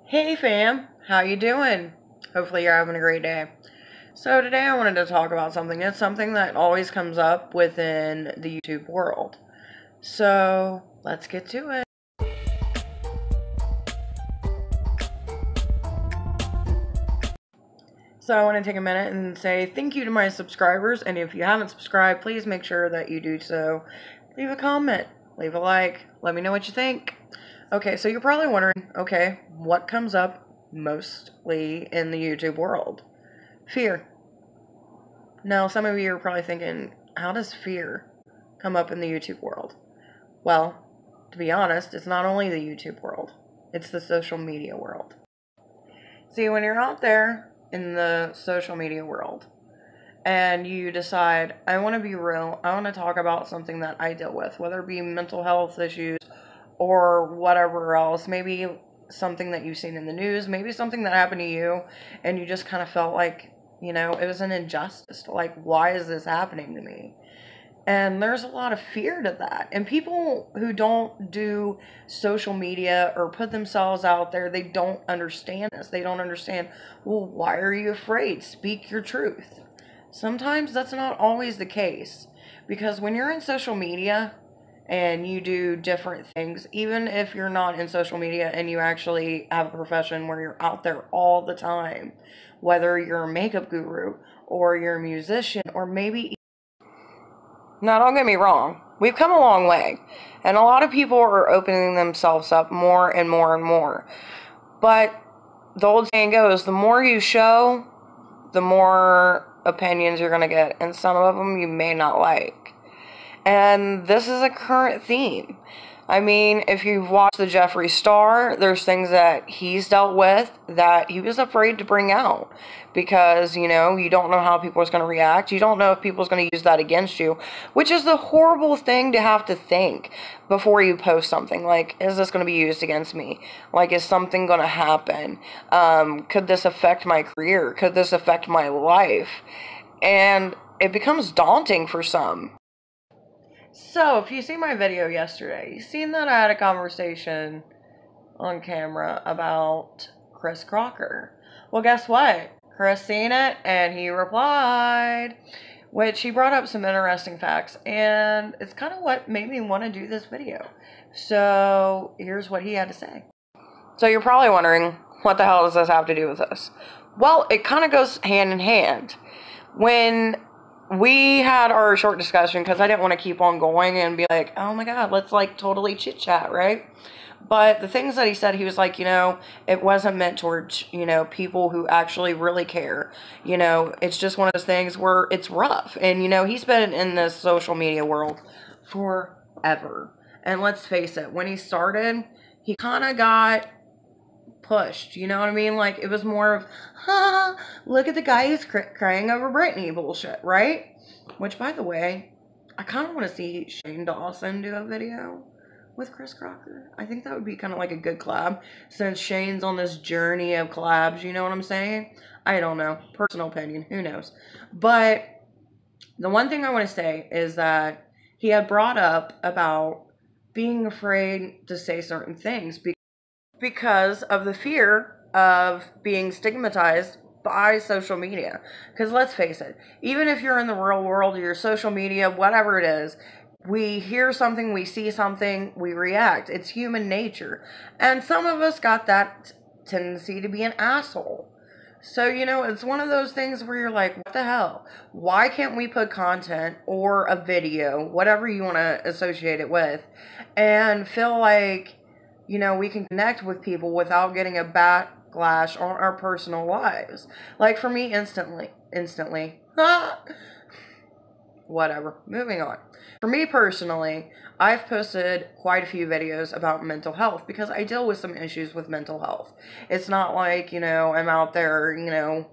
Hey fam, how you doing? Hopefully you're having a great day. So today I wanted to talk about something. It's something that always comes up within the YouTube world. So let's get to it. So I want to take a minute and say thank you to my subscribers, and if you haven't subscribed, please make sure that you do so. Leave a comment, leave a like, let me know what you think. Okay, so you're probably wondering, okay, what comes up mostly in the YouTube world? Fear. Now, some of you are probably thinking, how does fear come up in the YouTube world? Well, to be honest, it's not only the YouTube world, it's the social media world. See, when you're out there in the social media world and you decide, I want to be real, I want to talk about something that I deal with, whether it be mental health issues or whatever else, maybe something that you've seen in the news, maybe something that happened to you and you just kind of felt like, it was an injustice. Like, why is this happening to me? And there's a lot of fear to that. And people who don't do social media or put themselves out there, they don't understand this. They don't understand, well, why are you afraid? Speak your truth. Sometimes that's not always the case. Because when you're in social media and you do different things, even if you're not in social media and you actually have a profession where you're out there all the time, whether you're a makeup guru or you're a musician or maybe... Now, don't get me wrong, we've come a long way, and a lot of people are opening themselves up more and more and more. But the old saying goes, the more you show, the more opinions you're going to get, and some of them you may not like. And this is a current theme. I mean, if you've watched the Jeffree Star, there's things that he's dealt with that he was afraid to bring out because, you don't know how people are going to react. You don't know if people's going to use that against you, which is the horrible thing to have to think before you post something. Like, is this going to be used against me? Like, is something going to happen? Could this affect my career? Could this affect my life? And it becomes daunting for some. So, if you see my video yesterday, you seen that I had a conversation on camera about Chris Crocker. Well, guess what? Chris seen it, and he replied, which he brought up some interesting facts, and it's kind of what made me want to do this video. So, here's what he had to say. So, you're probably wondering, what the hell does this have to do with this? Well, it kind of goes hand in hand. When we had our short discussion, because I didn't want to keep on going and be like, oh my god, let's like totally chit chat, right? But the things that he said, he was like, it wasn't meant towards, people who actually really care. It's just one of those things where it's rough. And, he's been in this social media world forever. And let's face it, when he started, he kind of got pushed, you know what I mean? Like, it was more of, look at the guy who's crying over Britney bullshit, right? Which, by the way, I kind of want to see Shane Dawson do a video with Chris Crocker. I think that would be kind of like a good collab, since Shane's on this journey of collabs, you know what I'm saying? I don't know. Personal opinion. Who knows? But the one thing I want to say is that he had brought up about being afraid to say certain things because of the fear of being stigmatized by social media. Because let's face it, even if you're in the real world or your social media, whatever it is, we hear something, we see something, we react. It's human nature. And some of us got that tendency to be an asshole. So, it's one of those things where you're like, what the hell? Why can't we put content or a video, whatever you want to associate it with, and feel like, we can connect with people without getting a backlash on our personal lives? Like, for me, instantly, whatever, moving on. For me personally, I've posted quite a few videos about mental health because I deal with some issues with mental health. It's not like, I'm out there,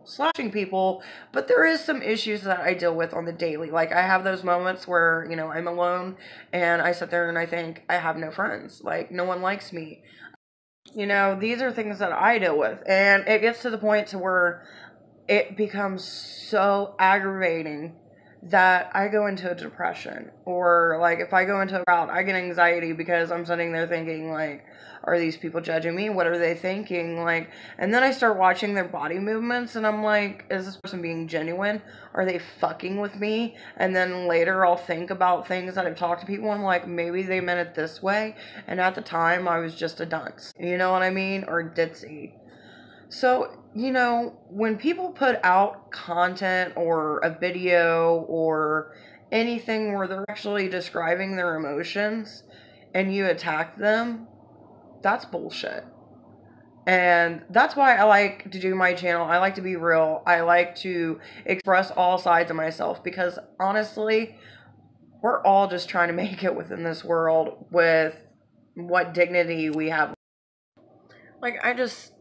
slashing people, but there is some issues that I deal with on the daily. Like, I have those moments where, I'm alone and I sit there and I think I have no friends. Like, no one likes me. These are things that I deal with, and it gets to the point to where it becomes so aggravating that I go into a depression, or like if I go into a route, I get anxiety because I'm sitting there thinking like, are these people judging me? What are they thinking? Like, and then I start watching their body movements and I'm like, is this person being genuine? Are they fucking with me? And then later I'll think about things that I've talked to people and I'm like, maybe they meant it this way. And at the time I was just a dunce. You know what I mean? Or ditzy. So, you know, when people put out content or a video or anything where they're actually describing their emotions and you attack them, that's bullshit. And that's why I like to do my channel. I like to be real. I like to express all sides of myself because honestly, we're all just trying to make it within this world with what dignity we have. Like, I just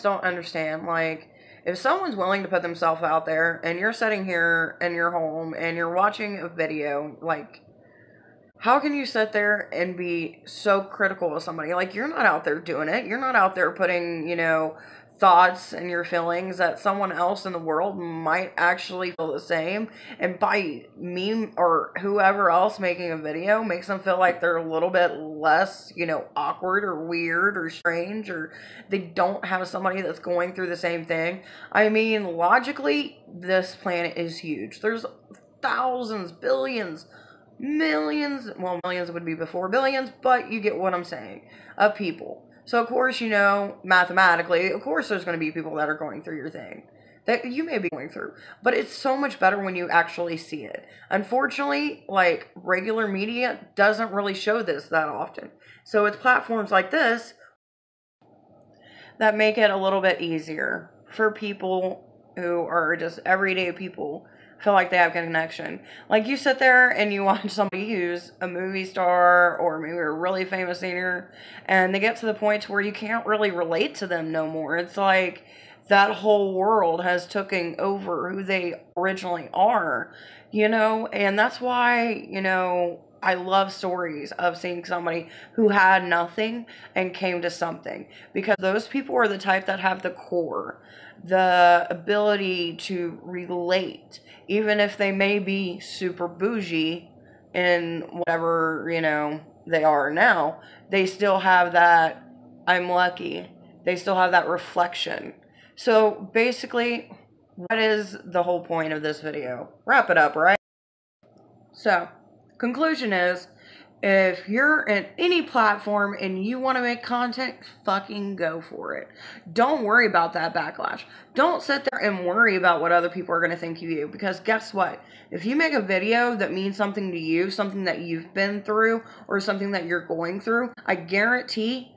don't understand. Like, if someone's willing to put themselves out there and you're sitting here in your home and you're watching a video, like, how can you sit there and be so critical of somebody? Like, you're not out there doing it. You're not out there putting, you know, thoughts and your feelings that someone else in the world might actually feel the same. And by me or whoever else making a video makes them feel like they're a little bit less, you know, awkward or weird or strange, or they don't have somebody that's going through the same thing. I mean, logically, this planet is huge. There's thousands, billions, millions, well, millions would be before billions, but you get what I'm saying, of people. So, of course, you know, mathematically, of course there's going to be people that are going through your thing that you may be going through, but it's so much better when you actually see it. Unfortunately, like, regular media doesn't really show this that often. So it's platforms like this that make it a little bit easier for people who are just everyday people feel like they have a connection. Like, you sit there and you watch somebody who's a movie star or maybe a really famous singer, and they get to the point where you can't really relate to them no more. It's like that whole world has taken over who they originally are, you know? And that's why, you know, I love stories of seeing somebody who had nothing and came to something, because those people are the type that have the core, the ability to relate, even if they may be super bougie in whatever, you know, they are now. They still have that I'm lucky. They still have that reflection. So basically, what is the whole point of this video? Wrap it up, right? So, conclusion is, if you're in any platform and you want to make content, fucking go for it. Don't worry about that backlash. Don't sit there and worry about what other people are going to think of you, because guess what? If you make a video that means something to you, something that you've been through, or something that you're going through, I guarantee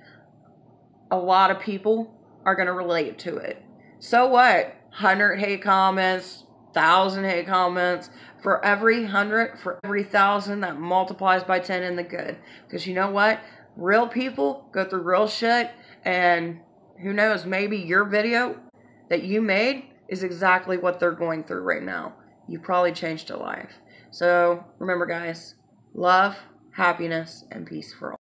a lot of people are going to relate to it. So what? 100 hate comments, 1,000 hate comments. For every 100, for every 1,000, that multiplies by 10 in the good. Because you know what? Real people go through real shit, and who knows, maybe your video that you made is exactly what they're going through right now. You probably changed a life. So remember, guys, love, happiness, and peace for all.